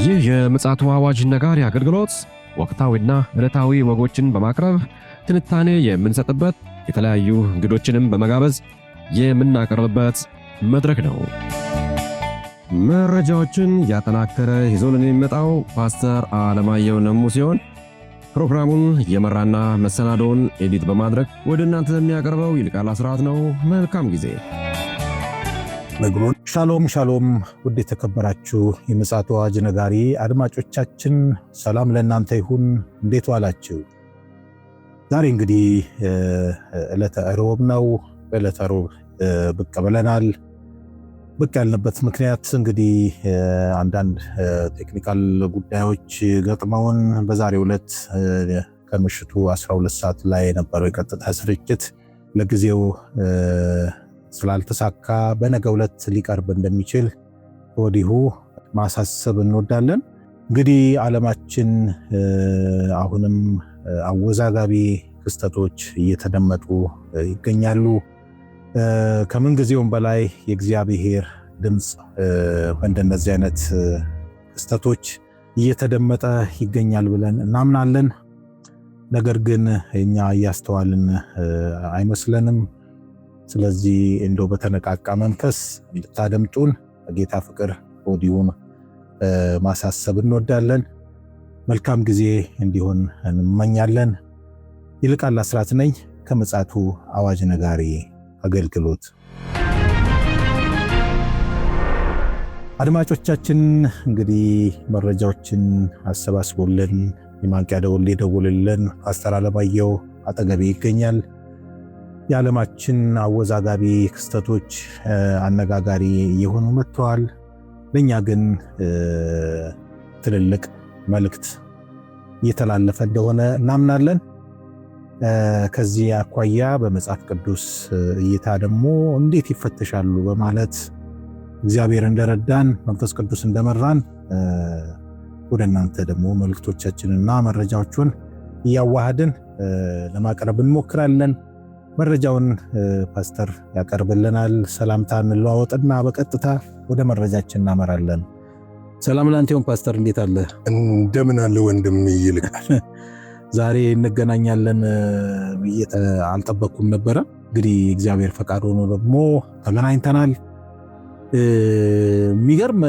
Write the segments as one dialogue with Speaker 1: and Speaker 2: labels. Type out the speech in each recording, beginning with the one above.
Speaker 1: ይህ የምፅዓቱ አዋጅ ነጋሪ አገልግሎት ወቅታዊና ዕለታዊ ወጎችን በማቅረብ ትንታኔ የምንሰጥበት የተለያዩ እንግዶችንም በመጋበዝ የምናቀርብበት መድረክ ነው። መረጃዎችን ያጠናከረ ይዞልን የሚመጣው ፓስተር አለማየሁ ነሙ ሲሆን ፕሮግራሙን የመራና መሰናዶውን ኤዲት በማድረግ ወደ እናንተ የሚያቀርበው ይልቃል አስራት ነው። መልካም ጊዜ።
Speaker 2: ነግሮን ሻሎም ሻሎም። ውድ የተከበራችሁ የምፅዓቱ አዋጅ ነጋሪ አድማጮቻችን ሰላም ለእናንተ ይሁን። እንዴት ዋላችሁ? ዛሬ እንግዲህ ዕለተ ሮብ ነው። በዕለተ ሮብ ብቅ ብለናል። ብቅ ያልንበት ምክንያት እንግዲህ አንዳንድ ቴክኒካል ጉዳዮች ገጥመውን በዛሬው ዕለት ከምሽቱ 12 ሰዓት ላይ የነበረው የቀጥታ ስርጭት ለጊዜው ስላልተሳካ በነገው ዕለት ሊቀርብ እንደሚችል ወዲሁ ማሳሰብ እንወዳለን። እንግዲህ ዓለማችን አሁንም አወዛጋቢ ክስተቶች እየተደመጡ ይገኛሉ። ከምን ጊዜውም በላይ የእግዚአብሔር ድምፅ በእንደነዚህ አይነት ክስተቶች እየተደመጠ ይገኛል ብለን እናምናለን። ነገር ግን እኛ እያስተዋልን አይመስለንም። ስለዚህ እንደው በተነቃቃ መንፈስ እንድታደምጡን በጌታ ፍቅር ወዲሁን ማሳሰብ እንወዳለን። መልካም ጊዜ እንዲሆን እንመኛለን። ይልቃል አስራት ነኝ ከምፅዓቱ አዋጅ ነጋሪ አገልግሎት። አድማጮቻችን እንግዲህ መረጃዎችን አሰባስቦልን የማንቂያ ደወል ደውልልን ፓስተር አለማየሁ አጠገቤ ይገኛል። የዓለማችን አወዛጋቢ ክስተቶች አነጋጋሪ እየሆኑ መጥተዋል። ለእኛ ግን ትልልቅ መልእክት እየተላለፈ እንደሆነ እናምናለን። ከዚህ አኳያ በመጽሐፍ ቅዱስ እይታ ደግሞ እንዴት ይፈተሻሉ በማለት እግዚአብሔር እንደረዳን መንፈስ ቅዱስ እንደመራን ወደ እናንተ ደግሞ መልእክቶቻችንና መረጃዎችን እያዋሃድን ለማቅረብ እንሞክራለን። መረጃውን ፓስተር ያቀርብልናል። ሰላምታ እንለዋወጥና በቀጥታ ወደ መረጃችን እናመራለን። ሰላም ላንተ ይሁን ፓስተር፣ እንዴት አለ?
Speaker 3: እንደምን አለ ወንድም ይልቃል።
Speaker 2: ዛሬ እንገናኛለን ብዬ አልጠበቅኩም ነበረ። እንግዲህ እግዚአብሔር ፈቃድ ሆኖ ደግሞ ተገናኝተናል። የሚገርም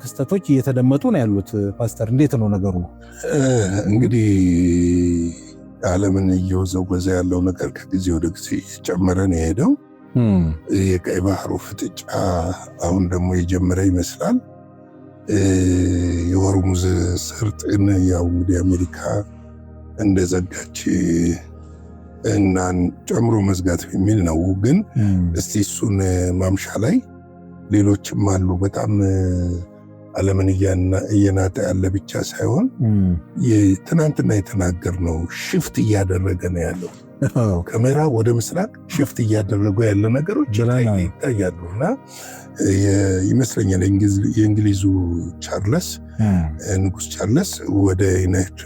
Speaker 2: ክስተቶች እየተደመጡ ነው ያሉት። ፓስተር እንዴት ነው ነገሩ?
Speaker 3: እንግዲህ ዓለምን እየወዘወዘ ያለው ነገር ከጊዜ ወደ ጊዜ ጨመረ ነው የሄደው። የቀይ ባህሩ ፍጥጫ አሁን ደግሞ የጀመረ ይመስላል። የሆርሙዝ ሰርጥን ያው እንግዲህ አሜሪካ እንደዘጋች እና ጨምሮ መዝጋት የሚል ነው። ግን እስቲ እሱን ማምሻ ላይ ሌሎችም አሉ በጣም ዓለምን እየናጠ ያለ ብቻ ሳይሆን ትናንትና የተናገርነው ሽፍት እያደረገ ነው ያለው። ከምዕራብ ወደ ምስራቅ ሽፍት እያደረጉ ያለ ነገሮች ይታያሉ። እና ይመስለኛል የእንግሊዙ ቻርለስ ንጉስ ቻርለስ ወደ ዩናይትድ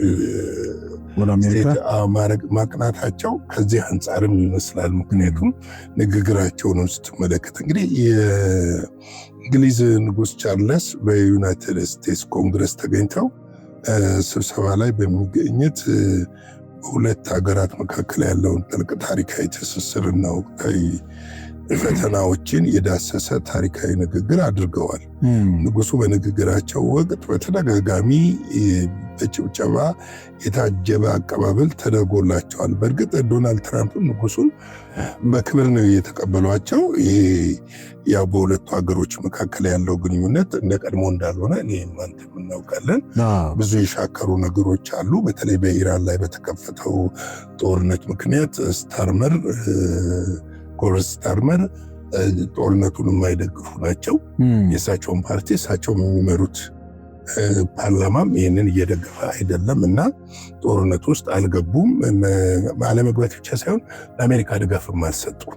Speaker 3: ማቅናታቸው ከዚህ አንጻርም ይመስላል። ምክንያቱም ንግግራቸውን ስትመለከት እንግዲህ የእንግሊዝ ንጉስ ቻርለስ በዩናይትድ ስቴትስ ኮንግረስ ተገኝተው ስብሰባ ላይ በሚገኘት በሁለት ሀገራት መካከል ያለውን ጥልቅ ታሪካዊ ትስስርና ወቅታዊ ፈተናዎችን የዳሰሰ ታሪካዊ ንግግር አድርገዋል። ንጉሱ በንግግራቸው ወቅት በተደጋጋሚ በጭብጨባ የታጀበ አቀባበል ተደርጎላቸዋል። በእርግጥ ዶናልድ ትራምፕ ንጉሱን በክብር ነው የተቀበሏቸው። ይሄ ያው በሁለቱ ሀገሮች መካከል ያለው ግንኙነት እንደ ቀድሞ እንዳልሆነ እኔም አንተም እናውቃለን። ብዙ የሻከሩ ነገሮች አሉ። በተለይ በኢራን ላይ በተከፈተው ጦርነት ምክንያት ስታርመር ጦርነቱን የማይደግፉ ናቸው። የእሳቸውን ፓርቲ እሳቸው የሚመሩት ፓርላማም ይህንን እየደገፈ አይደለም እና ጦርነት ውስጥ አልገቡም። አለመግባት ብቻ ሳይሆን ለአሜሪካ ድጋፍም አልሰጡም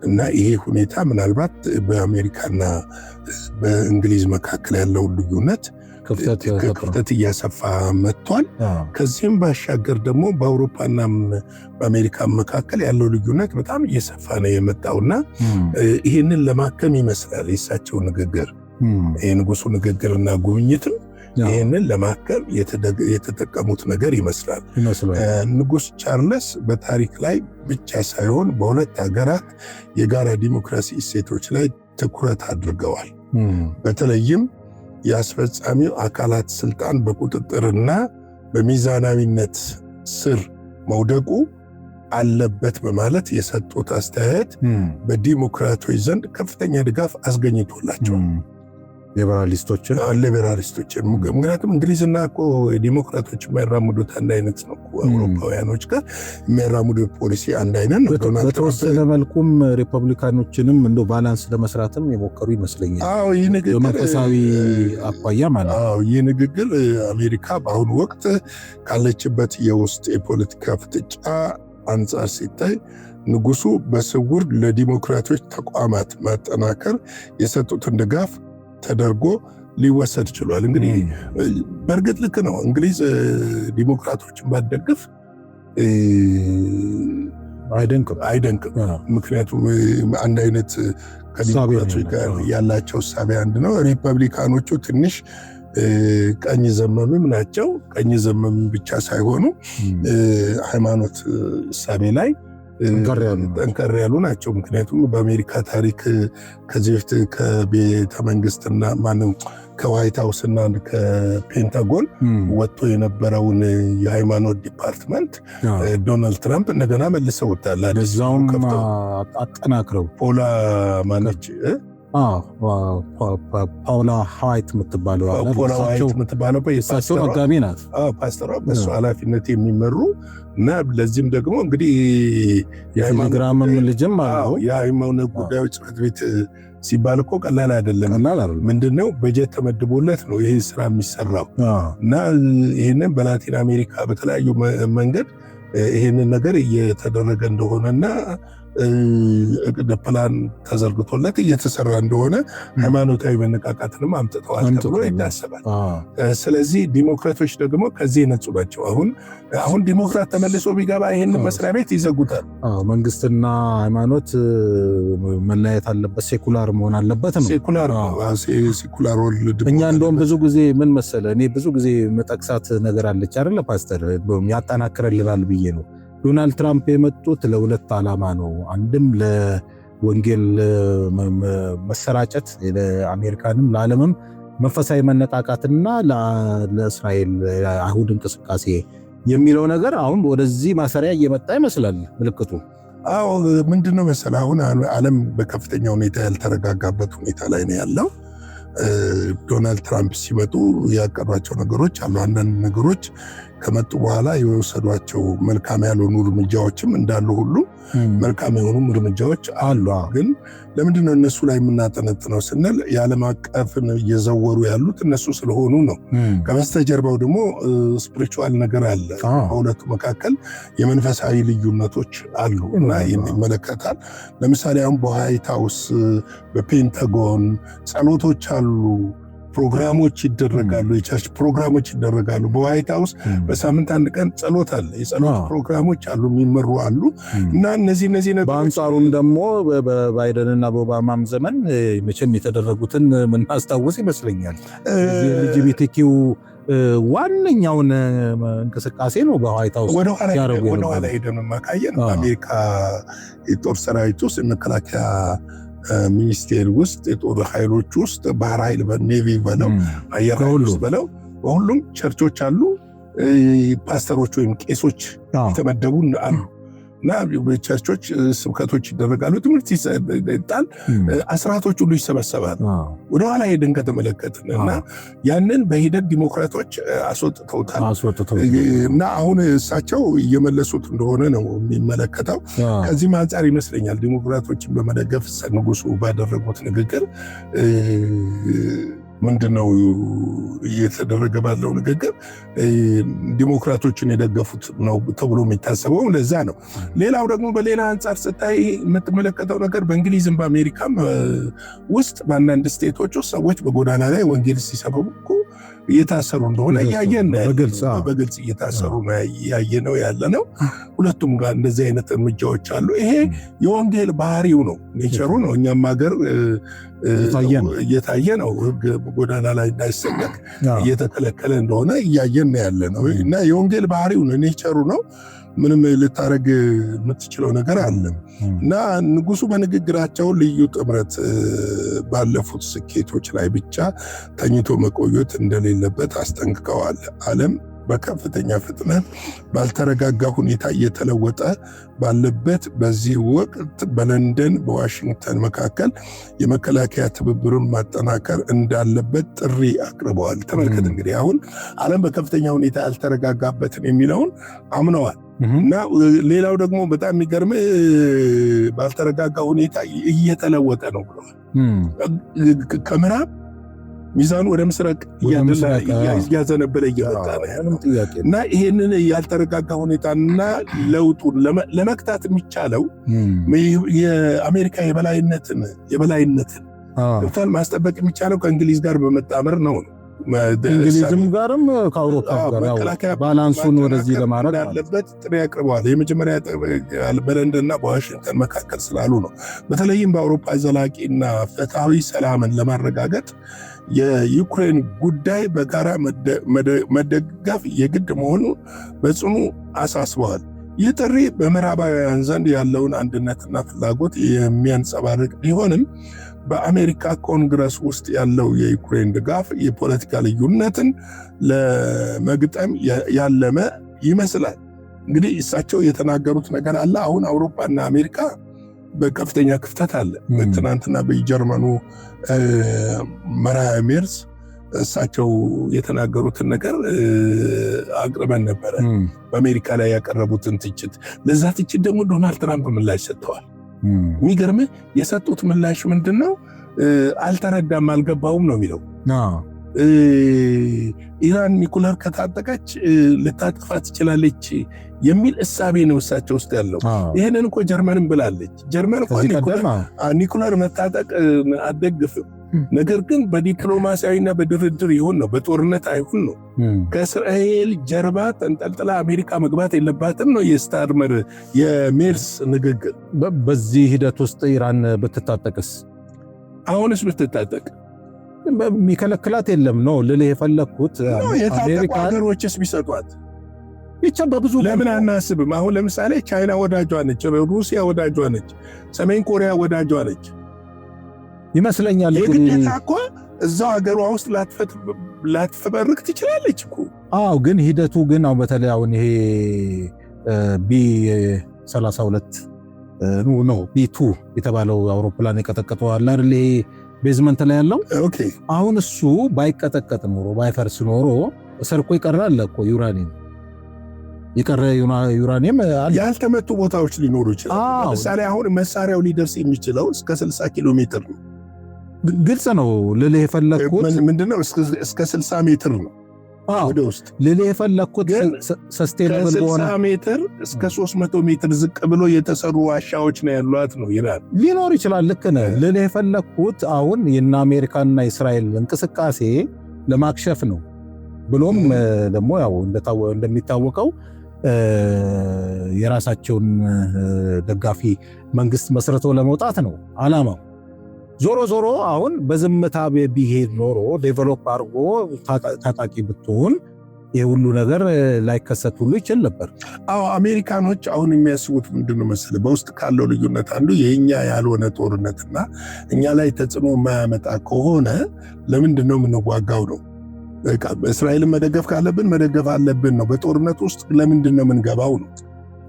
Speaker 3: እና ይሄ ሁኔታ ምናልባት በአሜሪካና በእንግሊዝ መካከል ያለውን ልዩነት ክፍተት እያሰፋ መጥቷል። ከዚህም ባሻገር ደግሞ በአውሮፓና በአሜሪካ መካከል ያለው ልዩነት በጣም እየሰፋ ነው የመጣውና ይህንን ለማከም ይመስላል የእሳቸው ንግግር የንጉሱ ንግግርና ጉብኝትም ይህንን ለማከል የተጠቀሙት ነገር ይመስላል። ንጉሥ ቻርለስ በታሪክ ላይ ብቻ ሳይሆን በሁለት ሀገራት የጋራ ዲሞክራሲ እሴቶች ላይ ትኩረት አድርገዋል። በተለይም የአስፈጻሚው አካላት ስልጣን በቁጥጥርና በሚዛናዊነት ስር መውደቁ አለበት በማለት የሰጡት አስተያየት በዲሞክራቶች ዘንድ ከፍተኛ ድጋፍ አስገኝቶላቸዋል። ሊበራሊስቶችን ምክንያቱም እንግሊዝና እኮ ዲሞክራቶች የሚያራምዱት አንድ አይነት ነው። አውሮፓውያኖች ጋር የሚያራምዱት ፖሊሲ አንድ አይነት ነው።
Speaker 2: በተወሰነ መልኩም ሪፐብሊካኖችንም እንደ ባላንስ ለመስራትም የሞከሩ ይመስለኛል።
Speaker 3: ይህ ንግግር
Speaker 2: መንፈሳዊ አኳያ ማለት ነው።
Speaker 3: ይህ ንግግር አሜሪካ በአሁኑ ወቅት ካለችበት የውስጥ የፖለቲካ ፍጥጫ አንጻር ሲታይ ንጉሱ በስውር ለዲሞክራቶች ተቋማት ማጠናከር የሰጡትን ድጋፍ ተደርጎ ሊወሰድ ችሏል። እንግዲህ በእርግጥ ልክ ነው። እንግሊዝ ዲሞክራቶችን ባትደግፍ አይደንቅም። ምክንያቱም አንድ አይነት ከዲሞክራቶች ጋር ያላቸው እሳቤ አንድ ነው። ሪፐብሊካኖቹ ትንሽ ቀኝ ዘመምም ናቸው። ቀኝ ዘመም ብቻ ሳይሆኑ ሃይማኖት እሳቤ ላይ ጠንከር ያሉ ናቸው። ምክንያቱም በአሜሪካ ታሪክ ከዚህ በፊት ከቤተ መንግስትና ማንም ከዋይት ሃውስና ከፔንታጎን ወጥቶ የነበረውን የሃይማኖት ዲፓርትመንት ዶናልድ ትራምፕ እንደገና መልሰውታል።
Speaker 2: በዛውም አጠናክረው
Speaker 3: ፖላ ማነች
Speaker 2: ፓውላ ሃዋይት የምትባለው
Speaker 3: የእሳቸው
Speaker 2: መጋቢ ናት።
Speaker 3: ፓስተሯ በእሱ ኃላፊነት የሚመሩ እና ለዚህም ደግሞ እንግዲህ
Speaker 2: የቴሌግራምም ልጅም አለው።
Speaker 3: የሃይማኖት ጉዳዮች ጽሕፈት ቤት ሲባል እኮ ቀላል አይደለም። ምንድነው በጀት ተመድቦለት ነው ይህ ስራ የሚሰራው እና ይህንን በላቲን አሜሪካ በተለያዩ መንገድ ይህንን ነገር እየተደረገ እንደሆነና ፕላን ተዘርግቶለት እየተሰራ እንደሆነ ሃይማኖታዊ መነቃቃትንም አምጥተዋል ተብሎ ይታሰባል። ስለዚህ ዲሞክራቶች ደግሞ ከዚህ የነጹ ናቸው። አሁን ዲሞክራት ተመልሶ ቢገባ ይህን መስሪያ ቤት ይዘጉታል።
Speaker 2: መንግስትና ሃይማኖት መለያየት አለበት፣ ሴኩላር መሆን አለበት ነው።
Speaker 3: ሴኩላር ወርልድ።
Speaker 2: እኛ እንደውም ብዙ ጊዜ ምን መሰለ፣ እኔ ብዙ ጊዜ መጠቅሳት ነገር አለች አይደለ ፓስተር፣ ያጠናክረልናል ብዬ ነው። ዶናልድ ትራምፕ የመጡት ለሁለት ዓላማ ነው። አንድም ለወንጌል መሰራጨት ለአሜሪካንም ለዓለምም መንፈሳዊ መነቃቃትና ለእስራኤል አይሁድ እንቅስቃሴ የሚለው ነገር አሁን ወደዚህ ማሰሪያ እየመጣ ይመስላል ምልክቱ።
Speaker 3: ምንድነው መሰለ፣ አሁን ዓለም በከፍተኛ ሁኔታ ያልተረጋጋበት ሁኔታ ላይ ነው ያለው። ዶናልድ ትራምፕ ሲመጡ ያቀዷቸው ነገሮች አሉ። አንዳንድ ነገሮች ከመጡ በኋላ የወሰዷቸው መልካም ያልሆኑ እርምጃዎችም እንዳሉ ሁሉ መልካም የሆኑ እርምጃዎች አሉ። ግን ለምንድነው እነሱ ላይ የምናጠነጥነው ስንል የዓለም አቀፍን እየዘወሩ ያሉት እነሱ ስለሆኑ ነው። ከበስተጀርባው ደግሞ ስፒሪቹዋል ነገር አለ። በሁለቱ መካከል የመንፈሳዊ ልዩነቶች አሉ እና ይመለከታል። ለምሳሌ አሁን በዋይት ሃውስ በፔንታጎን ጸሎቶች አሉ፣ ፕሮግራሞች ይደረጋሉ፣ የቸርች ፕሮግራሞች ይደረጋሉ። በዋይት ሃውስ በሳምንት አንድ ቀን ጸሎት አለ፣ የጸሎት ፕሮግራሞች አሉ፣ የሚመሩ አሉ እና እነዚህ
Speaker 2: በአንጻሩም ደግሞ በባይደንና በኦባማም ዘመን መቼም የተደረጉትን ምናስታውስ ይመስለኛል። የኤልጂቢቲኪው ዋነኛውን እንቅስቃሴ ነው በዋይት ሃውስ ያደረጉ።
Speaker 3: ወደኋላ ሄደን ማካየን በአሜሪካ የጦር ሰራዊት ውስጥ የመከላከያ ሚኒስቴር ውስጥ የጦር ኃይሎች ውስጥ ባህር ኃይል በኔቪ በለው አየር ኃይል ውስጥ በለው በሁሉም ቸርቾች አሉ፣ ፓስተሮች ወይም ቄሶች የተመደቡ አሉ እና ቸርቾች ስብከቶች ይደረጋሉ፣ ትምህርት ይሰጣል፣ አስራቶች ሁሉ ይሰበሰባሉ። ወደኋላ ሄደን ከተመለከትን እና ያንን በሂደት ዲሞክራቶች አስወጥተውታል እና አሁን እሳቸው እየመለሱት እንደሆነ ነው የሚመለከተው። ከዚህም አንጻር ይመስለኛል ዲሞክራቶችን በመደገፍ ንጉሱ ባደረጉት ንግግር ምንድነው እየተደረገ ባለው ንግግር ዲሞክራቶችን የደገፉት ነው ተብሎ የሚታሰበው ለዛ ነው። ሌላው ደግሞ በሌላ አንጻር ስታይ የምትመለከተው ነገር በእንግሊዝም በአሜሪካም ውስጥ በአንዳንድ ስቴቶች ውስጥ ሰዎች በጎዳና ላይ ወንጌል ሲሰበኩ እየታሰሩ እንደሆነ
Speaker 2: በግልጽ
Speaker 3: እየታሰሩ ያየነው ያለ ነው። ሁለቱም ጋር እንደዚህ አይነት እርምጃዎች አሉ። ይሄ የወንጌል ባህሪው ነው፣ ኔቸሩ ነው። እኛም ሀገር እየታየ ነው። ህግ ጎዳና ላይ እንዳይሰበክ እየተከለከለ እንደሆነ እያየን ያለ ነው እና የወንጌል ባህሪው ነው፣ ኔቸሩ ነው። ምንም ልታረግ የምትችለው ነገር አለ እና ንጉሱ በንግግራቸው ልዩ ጥምረት ባለፉት ስኬቶች ላይ ብቻ ተኝቶ መቆየት እንደሌለበት አስጠንቅቀዋል። ዓለም በከፍተኛ ፍጥነት ባልተረጋጋ ሁኔታ እየተለወጠ ባለበት በዚህ ወቅት በለንደን በዋሽንግተን መካከል የመከላከያ ትብብርን ማጠናከር እንዳለበት ጥሪ አቅርበዋል። ተመልከት እንግዲህ አሁን ዓለም በከፍተኛ ሁኔታ ያልተረጋጋበትን የሚለውን አምነዋል እና ሌላው ደግሞ በጣም የሚገርም ባልተረጋጋ ሁኔታ እየተለወጠ ነው ብለዋል። ከምዕራብ ሚዛኑ ወደ ምስራቅ እያዘነበለ እየመጣ ነው እና ይሄንን ያልተረጋጋ ሁኔታና ለውጡን ለመክታት የሚቻለው የአሜሪካ የበላይነትን ማስጠበቅ የሚቻለው ከእንግሊዝ ጋር በመጣመር ነው።
Speaker 2: እንግሊዝም ጋርም ከአውሮፓ ጋር ባላንሱን ወደዚህ ለማድረግ
Speaker 3: ያለበት ጥሪ ያቀርበዋል። የመጀመሪያ በለንደንና በዋሽንግተን መካከል ስላሉ ነው። በተለይም በአውሮፓ ዘላቂና ፍትሃዊ ሰላምን ለማረጋገጥ የዩክሬን ጉዳይ በጋራ መደገፍ የግድ መሆኑን በጽኑ አሳስበዋል። ይህ ጥሪ በምዕራባውያን ዘንድ ያለውን አንድነትና ፍላጎት የሚያንጸባርቅ ቢሆንም በአሜሪካ ኮንግረስ ውስጥ ያለው የዩክሬን ድጋፍ የፖለቲካ ልዩነትን ለመግጠም ያለመ ይመስላል። እንግዲህ እሳቸው የተናገሩት ነገር አለ። አሁን አውሮፓና አሜሪካ በከፍተኛ ክፍተት አለ። ትናንትና በጀርመኑ መራሄ ሜርስ እሳቸው የተናገሩትን ነገር አቅርበን ነበረ። በአሜሪካ ላይ ያቀረቡትን ትችት፣ ለዛ ትችት ደግሞ ዶናልድ ትራምፕ ምላሽ ሰጥተዋል። የሚገርምህ የሰጡት ምላሽ ምንድን ነው? አልተረዳም፣ አልገባውም ነው የሚለው። ኢራን ኒኩለር ከታጠቀች ልታጠፋ ትችላለች የሚል እሳቤ ነው እሳቸው ውስጥ ያለው። ይህንን እኮ ጀርመንም ብላለች። ጀርመን እኮ ኒኩለር መታጠቅ አትደግፍም፣ ነገር ግን በዲፕሎማሲያዊና በድርድር ይሁን ነው፣ በጦርነት አይሁን ነው። ከእስራኤል ጀርባ ተንጠልጥላ አሜሪካ መግባት የለባትም ነው የስታርመር የሜርስ ንግግር።
Speaker 2: በዚህ ሂደት ውስጥ ኢራን ብትታጠቅስ?
Speaker 3: አሁንስ ብትታጠቅ
Speaker 2: የሚከለክላት የለም ነው ልልህ የፈለግኩት።
Speaker 3: የታጠቁ ሀገሮችስ ቢሰጧት
Speaker 2: ብቻ በብዙ
Speaker 3: ለምን አናስብም? አሁን ለምሳሌ ቻይና ወዳጇ ነች፣ ሩሲያ ወዳጇ ነች፣ ሰሜን ኮሪያ ወዳጇ ነች
Speaker 2: ይመስለኛል።
Speaker 3: የግዴታ እኮ እዛው ሀገሯ ውስጥ ላትፈበርክ ትችላለች እኮ።
Speaker 2: አዎ፣ ግን ሂደቱ ግን አሁን በተለይ አሁን ይሄ ቢ32 ነው ቢ2 የተባለው አውሮፕላን የቀጠቀጠው አለ አይደል? ቤዝመንት ላይ ያለው አሁን እሱ ባይቀጠቀጥ ኖሮ ባይፈርስ ኖሮ ሰርቆ ይቀራል እኮ ዩራኒየም የቀረ ዩራኒየም
Speaker 3: ያልተመቱ ቦታዎች ሊኖሩ ይችላል። ለምሳሌ አሁን መሳሪያው ሊደርስ የሚችለው እስከ 60 ኪሎ ሜትር ነው።
Speaker 2: ግልጽ ነው ልልህ የፈለግኩት
Speaker 3: ምንድነው እስከ 60 ሜትር ነው ወደ ውስጥ
Speaker 2: ልልህ የፈለግኩት ሰስቴነብል በሆነ
Speaker 3: 60 ሜትር እስከ 300 ሜትር ዝቅ ብሎ የተሰሩ ዋሻዎች ነው ያሏት ነው ይላል።
Speaker 2: ሊኖር ይችላል። ልክ ነህ። ልልህ የፈለግኩት አሁን የና አሜሪካና እስራኤል እንቅስቃሴ ለማክሸፍ ነው። ብሎም ደግሞ ያው እንደሚታወቀው የራሳቸውን ደጋፊ መንግስት መስርተው ለመውጣት ነው አላማው። ዞሮ ዞሮ አሁን በዝምታ ቢሄድ ኖሮ ዴቨሎፕ አድርጎ ታጣቂ ብትሆን የሁሉ ነገር ላይከሰት ሁሉ ይችል ነበር።
Speaker 3: አዎ፣ አሜሪካኖች አሁን የሚያስቡት ምንድነው መሰለህ? በውስጥ ካለው ልዩነት አንዱ የኛ ያልሆነ ጦርነትና እኛ ላይ ተጽዕኖ የማያመጣ ከሆነ ለምንድነው የምንዋጋው ነው። እስራኤልን መደገፍ ካለብን መደገፍ አለብን ነው። በጦርነት ውስጥ ለምንድነው የምንገባው ነው።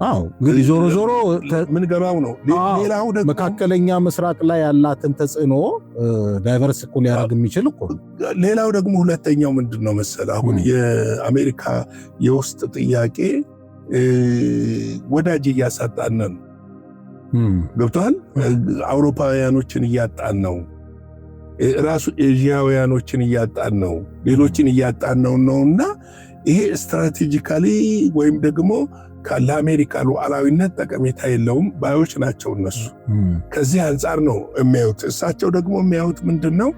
Speaker 2: አዎ፣ እንግዲህ ዞሮ ዞሮ
Speaker 3: ምንገባው ነው። ሌላው ደግሞ
Speaker 2: መካከለኛ ምስራቅ ላይ ያላትን ተጽዕኖ ዳይቨርስ እኮ ሊያደርግ የሚችል እኮ።
Speaker 3: ሌላው ደግሞ ሁለተኛው ምንድነው መሰለህ? አሁን የአሜሪካ የውስጥ ጥያቄ ወዳጅ እያሳጣን ነው። ገብቶሃል? አውሮፓውያኖችን እያጣን ነው። ራሱ ኤዥያውያኖችን እያጣን ነው። ሌሎችን እያጣን ነውና ይሄ ስትራቴጂካሊ ወይም ደግሞ ለአሜሪካ ሉዓላዊነት ጠቀሜታ የለውም ባዮች ናቸው እነሱ። ከዚህ አንጻር ነው የሚያዩት። እሳቸው ደግሞ የሚያዩት ምንድን ነው?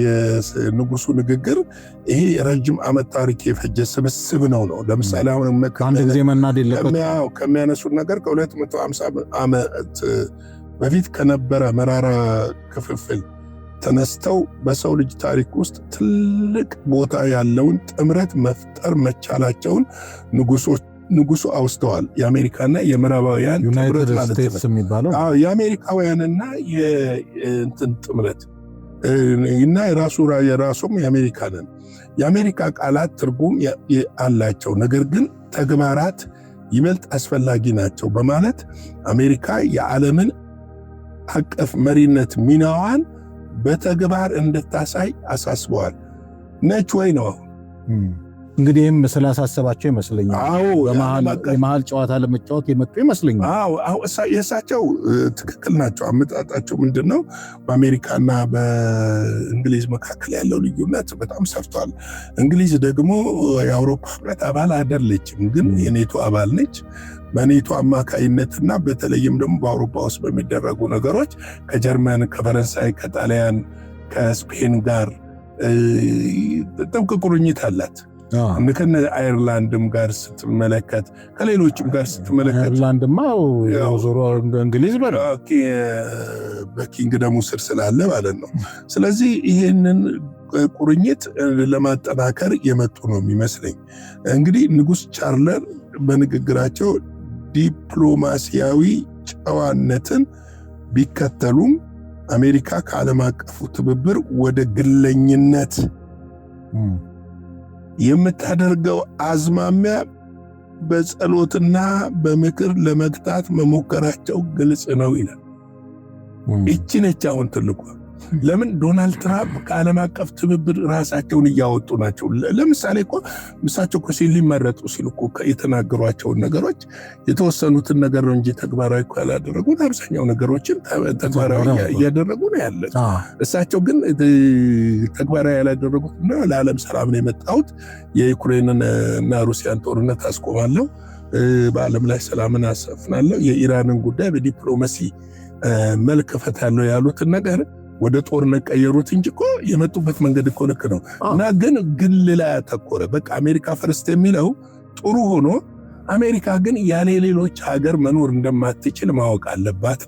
Speaker 3: የንጉሱ ንግግር ይሄ የረጅም ዓመት ታሪክ የፈጀ ስብስብ ነው። ለምሳሌ አሁን
Speaker 2: አንድ ጊዜ መናድ የለበት
Speaker 3: ከሚያነሱት ነገር ከ250 ዓመት በፊት ከነበረ መራራ ክፍፍል ተነስተው በሰው ልጅ ታሪክ ውስጥ ትልቅ ቦታ ያለውን ጥምረት መፍጠር መቻላቸውን ንጉሱ አውስተዋል። የአሜሪካና የምዕራባውያን
Speaker 2: ዩናይትድ ስቴትስ የሚባለው
Speaker 3: የአሜሪካውያንና የእንትን ጥምረት እና የራሱም የአሜሪካንን የአሜሪካ ቃላት ትርጉም አላቸው፣ ነገር ግን ተግባራት ይበልጥ አስፈላጊ ናቸው በማለት አሜሪካ የዓለምን አቀፍ መሪነት ሚናዋን በተግባር እንድታሳይ አሳስበዋል። ነች ወይ ነው
Speaker 2: እንግዲህም ስላሳሰባቸው ይመስለኛል። የመሃል ጨዋታ ለመጫወት የመጡ ይመስለኛል።
Speaker 3: የእሳቸው ትክክል ናቸው። አመጣጣቸው ምንድን ነው? በአሜሪካና በእንግሊዝ መካከል ያለው ልዩነት በጣም ሰፍቷል። እንግሊዝ ደግሞ የአውሮፓ ህብረት አባል አይደለችም፣ ግን የኔቶ አባል ነች። በኔቶ አማካይነትና በተለይም ደግሞ በአውሮፓ ውስጥ በሚደረጉ ነገሮች ከጀርመን፣ ከፈረንሳይ፣ ከጣሊያን፣ ከስፔን ጋር ጥብቅ ቁርኝት አላት። ከነ አይርላንድም ጋር ስትመለከት ከሌሎችም ጋር ስትመለከት
Speaker 2: አይርላንድማ ዞሮ እንግሊዝ
Speaker 3: በኪንግደሙ ስር ስላለ ማለት ነው። ስለዚህ ይሄንን ቁርኝት ለማጠናከር የመጡ ነው የሚመስለኝ። እንግዲህ ንጉሥ ቻርለር በንግግራቸው ዲፕሎማሲያዊ ጨዋነትን ቢከተሉም አሜሪካ ከዓለም አቀፉ ትብብር ወደ ግለኝነት የምታደርገው አዝማሚያ በጸሎትና በምክር ለመግታት መሞከራቸው ግልጽ ነው ይላል። እቺ ነች አሁን ትልቁ። ለምን ዶናልድ ትራምፕ ከዓለም አቀፍ ትብብር ራሳቸውን እያወጡ ናቸው። ለምሳሌ እኮ እሳቸው እኮ ሊመረጡ ሲሉ እኮ የተናገሯቸውን ነገሮች የተወሰኑትን ነገር ነው እንጂ ተግባራዊ እኮ ያላደረጉት አብዛኛው ነገሮችን ተግባራዊ እያደረጉ ነው ያለ። እሳቸው ግን ተግባራዊ ያላደረጉት እና ለዓለም ሰላም ነው የመጣሁት፣ የዩክሬንን እና ሩሲያን ጦርነት አስቆማለሁ፣ በዓለም ላይ ሰላምን አሰፍናለሁ፣ የኢራንን ጉዳይ በዲፕሎማሲ መልክ እፈታለሁ ያሉትን ነገር ወደ ጦርነት ቀየሩት እንጂ እኮ የመጡበት መንገድ እኮ ልክ ነው። እና ግን ግል ላይ ያተኮረ በቃ አሜሪካ ፈርስት የሚለው ጥሩ ሆኖ አሜሪካ ግን ያለ ሌሎች ሀገር መኖር እንደማትችል ማወቅ አለባት።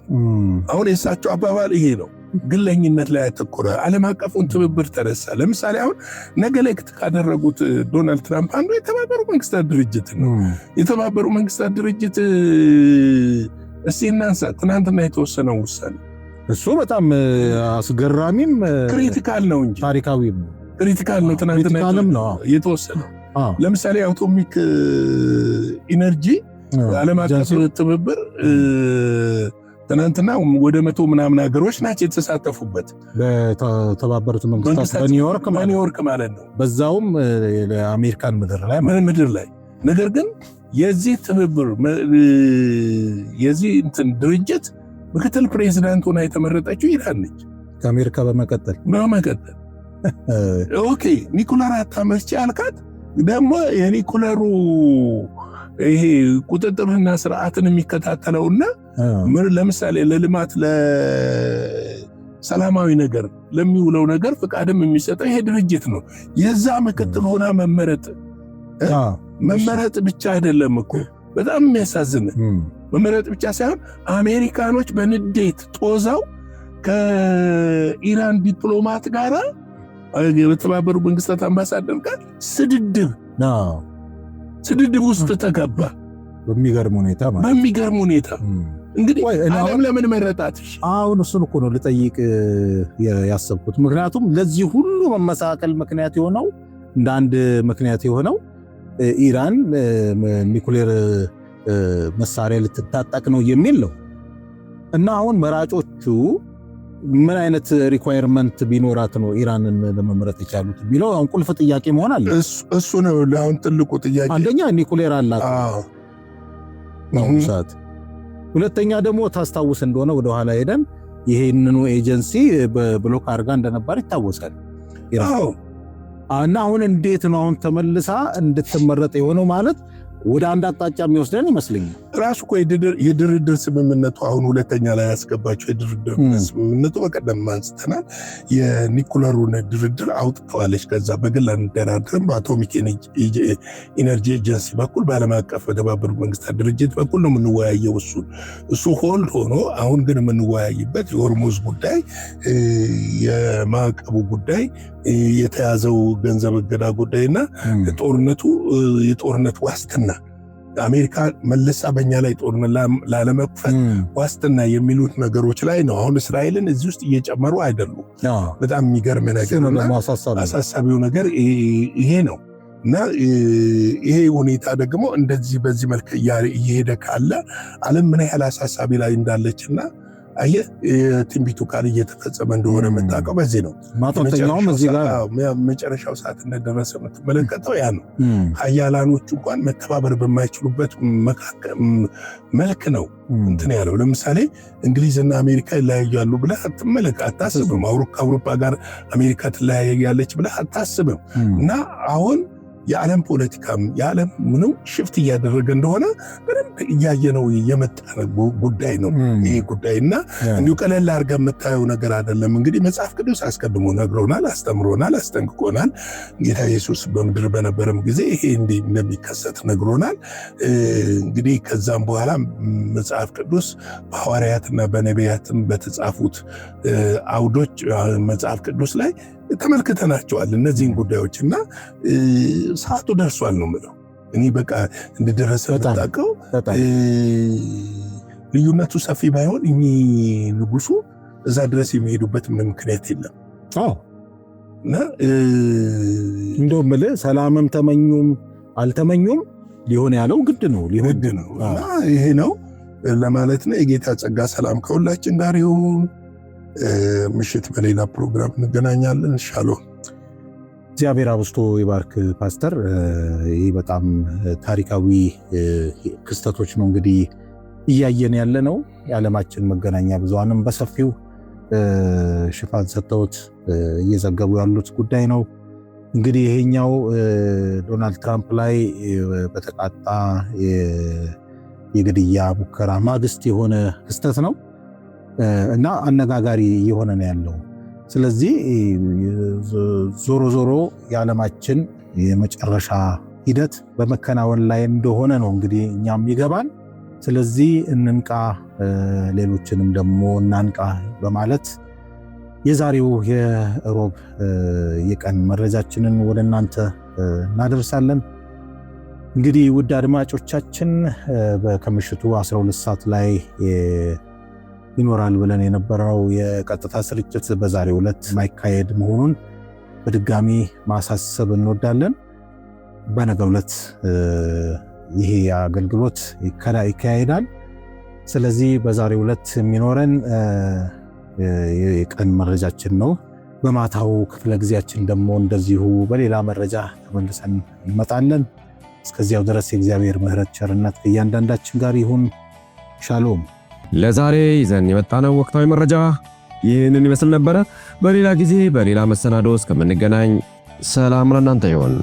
Speaker 3: አሁን የእሳቸው አባባል ይሄ ነው። ግለኝነት ላይ ያተኮረ ዓለም አቀፉን ትብብር ተነሳ። ለምሳሌ አሁን ነገሌክት ካደረጉት ዶናልድ ትራምፕ አንዱ የተባበሩ መንግስታት ድርጅት ነው። የተባበሩ መንግስታት ድርጅት እስቲ እናንሳ። ትናንትና የተወሰነው ውሳኔ
Speaker 2: እሱ በጣም አስገራሚም
Speaker 3: ክሪቲካል ነው እንጂ
Speaker 2: ታሪካዊም
Speaker 3: ክሪቲካል ነው። ትናንትና የተወሰነው ለምሳሌ አቶሚክ ኢነርጂ ዓለም አቀፍ ትብብር ትናንትና ወደ 100 ምናምን ሀገሮች ናቸው የተሳተፉበት
Speaker 2: በተባበሩት መንግስታት በኒውዮርክ ማለት ነው። በዛውም ለአሜሪካን ምድር ላይ
Speaker 3: ነገር ግን የዚህ ትብብር የዚህ እንትን ድርጅት ምክትል ፕሬዚዳንት ሆና የተመረጠችው ኢራን ነች
Speaker 2: ከአሜሪካ በመቀጠል
Speaker 3: ኦኬ ኒኩለር አታመርቺ አልካት። ደግሞ የኒኩለሩ ይሄ ቁጥጥርና ስርዓትን የሚከታተለውና ለምሳሌ ለልማት ለሰላማዊ ነገር ለሚውለው ነገር ፍቃድም የሚሰጠው ይሄ ድርጅት ነው። የዛ ምክትል ሆና መመረጥ ብቻ አይደለም እኮ በጣም የሚያሳዝን መመረጥ ብቻ ሳይሆን አሜሪካኖች በንዴት ጦዛው ከኢራን ዲፕሎማት ጋር የተባበሩ መንግስታት አምባሳደር ጋር ስድድብ ውስጥ ተገባ።
Speaker 2: በሚገርም
Speaker 3: ሁኔታ እንግዲህ ዓለም ለምን መረጣት?
Speaker 2: አሁን እሱን እኮ ነው ልጠይቅ ያሰብኩት። ምክንያቱም ለዚህ ሁሉ መመሳቀል ምክንያት የሆነው እንደ አንድ ምክንያት የሆነው ኢራን ኒኩሌር መሳሪያ ልትታጠቅ ነው የሚል ነው። እና አሁን መራጮቹ ምን አይነት ሪኳየርመንት ቢኖራት ነው ኢራንን ለመምረጥ የቻሉት የሚለው አሁን ቁልፍ ጥያቄ መሆን አለ።
Speaker 3: እሱ ነው አሁን ትልቁ ጥያቄ።
Speaker 2: አንደኛ ኒኩሌር አላት ሰዓት፣ ሁለተኛ ደግሞ ታስታውስ እንደሆነ ወደኋላ ሄደን ይሄንኑ ኤጀንሲ በብሎክ አድርጋ እንደነበር ይታወሳል ኢራን። እና አሁን እንዴት ነው አሁን ተመልሳ እንድትመረጥ የሆነው? ማለት ወደ አንድ አቅጣጫ የሚወስደን ይመስለኛል።
Speaker 3: ራሱ እኮ የድርድር ስምምነቱ አሁን ሁለተኛ ላይ ያስገባቸው የድርድር ስምምነቱ በቀደም አንስተናል። የኒኩለሩን ድርድር አውጥተዋለች። ከዛ በግል አንደራደርም፣ በአቶሚክ ኢነርጂ ኤጀንሲ በኩል በዓለም አቀፍ በተባበሩት መንግስታት ድርጅት በኩል ነው የምንወያየው። እሱ ሆልድ ሆኖ አሁን ግን የምንወያይበት የሆርሙዝ ጉዳይ፣ የማዕቀቡ ጉዳይ፣ የተያዘው ገንዘብ እገዳ ጉዳይና የጦርነት ዋስትና አሜሪካ መልሳ በእኛ ላይ ጦርነት ላለመክፈት ዋስትና የሚሉት ነገሮች ላይ ነው። አሁን እስራኤልን እዚህ ውስጥ እየጨመሩ አይደሉም። በጣም የሚገርም ነገርና አሳሳቢው ነገር ይሄ ነው እና ይሄ ሁኔታ ደግሞ እንደዚህ በዚህ መልክ እየሄደ ካለ ዓለም ምን ያህል አሳሳቢ ላይ እንዳለችና አየህ የትንቢቱ ቃል እየተፈጸመ እንደሆነ የምታውቀው በዚህ ነው።
Speaker 2: ማጠንጠኛውም እዚህ ጋር
Speaker 3: መጨረሻው ሰዓት እንደደረሰ የምትመለከተው ያ ነው። ሀያላኖቹ እንኳን መተባበር በማይችሉበት መልክ ነው እንትን ያለው። ለምሳሌ እንግሊዝና አሜሪካ ይለያያሉ ብለህ አታስብም። ከአውሮፓ ጋር አሜሪካ ትለያያለች ብለህ አታስብም። እና አሁን የዓለም ፖለቲካም የዓለም ምንም ሽፍት እያደረገ እንደሆነ በደንብ እያየነው የመጣ ጉዳይ ነው ይህ ጉዳይ። እና እንዲሁ ቀለል አድርገን የምታየው ነገር አይደለም። እንግዲህ መጽሐፍ ቅዱስ አስቀድሞ ነግሮናል፣ አስተምሮናል፣ አስጠንቅቆናል። ጌታ ኢየሱስ በምድር በነበረም ጊዜ ይሄ እንዲህ እንደሚከሰት ነግሮናል። እንግዲህ ከዛም በኋላ መጽሐፍ ቅዱስ በሐዋርያትና በነቢያትም በተጻፉት አውዶች መጽሐፍ ቅዱስ ላይ ተመልክተናቸዋል እነዚህን ጉዳዮች። እና ሰዓቱ ደርሷል ነው የምለው እኔ። በቃ እንደደረሰ መጣቀው ልዩነቱ ሰፊ ባይሆን እኚህ ንጉሱ እዛ ድረስ የሚሄዱበት ምንም ምክንያት የለም። እና
Speaker 2: እንደው የምልህ ሰላምም ተመኙም አልተመኙም ሊሆን ያለው ግድ ነው
Speaker 3: ነው። እና ይሄ ነው ለማለት ነው። የጌታ ጸጋ ሰላም ከሁላችን ጋር ይሁን። ምሽት በሌላ ፕሮግራም እንገናኛለን። ሻሎም።
Speaker 2: እግዚአብሔር አብስቶ ይባርክ ፓስተር። ይህ በጣም ታሪካዊ ክስተቶች ነው እንግዲህ እያየን ያለ ነው። የዓለማችን መገናኛ ብዙሃንም በሰፊው ሽፋን ሰጥተውት እየዘገቡ ያሉት ጉዳይ ነው። እንግዲህ ይሄኛው ዶናልድ ትራምፕ ላይ በተቃጣ የግድያ ሙከራ ማግስት የሆነ ክስተት ነው እና አነጋጋሪ እየሆነ ነው ያለው። ስለዚህ ዞሮ ዞሮ የዓለማችን የመጨረሻ ሂደት በመከናወን ላይ እንደሆነ ነው እንግዲህ እኛም ይገባል። ስለዚህ እንንቃ፣ ሌሎችንም ደግሞ እናንቃ በማለት የዛሬው የሮብ የቀን መረጃችንን ወደ እናንተ እናደርሳለን። እንግዲህ ውድ አድማጮቻችን ከምሽቱ 12 ሰዓት ላይ ይኖራል ብለን የነበረው የቀጥታ ስርጭት በዛሬው ዕለት ማይካሄድ መሆኑን በድጋሚ ማሳሰብ እንወዳለን። በነገው ዕለት ይሄ አገልግሎት ይካሄዳል። ስለዚህ በዛሬው ዕለት የሚኖረን የቀን መረጃችን ነው። በማታው ክፍለ ጊዜያችን ደግሞ እንደዚሁ በሌላ መረጃ ተመልሰን እንመጣለን። እስከዚያው ድረስ የእግዚአብሔር ምሕረት ቸርነት ከእያንዳንዳችን ጋር ይሁን። ሻሎም።
Speaker 1: ለዛሬ ይዘን የመጣነው ወቅታዊ መረጃ ይህንን ይመስል ነበረ። በሌላ ጊዜ በሌላ መሰናዶ እስከምንገናኝ ሰላም ለእናንተ ይሁን።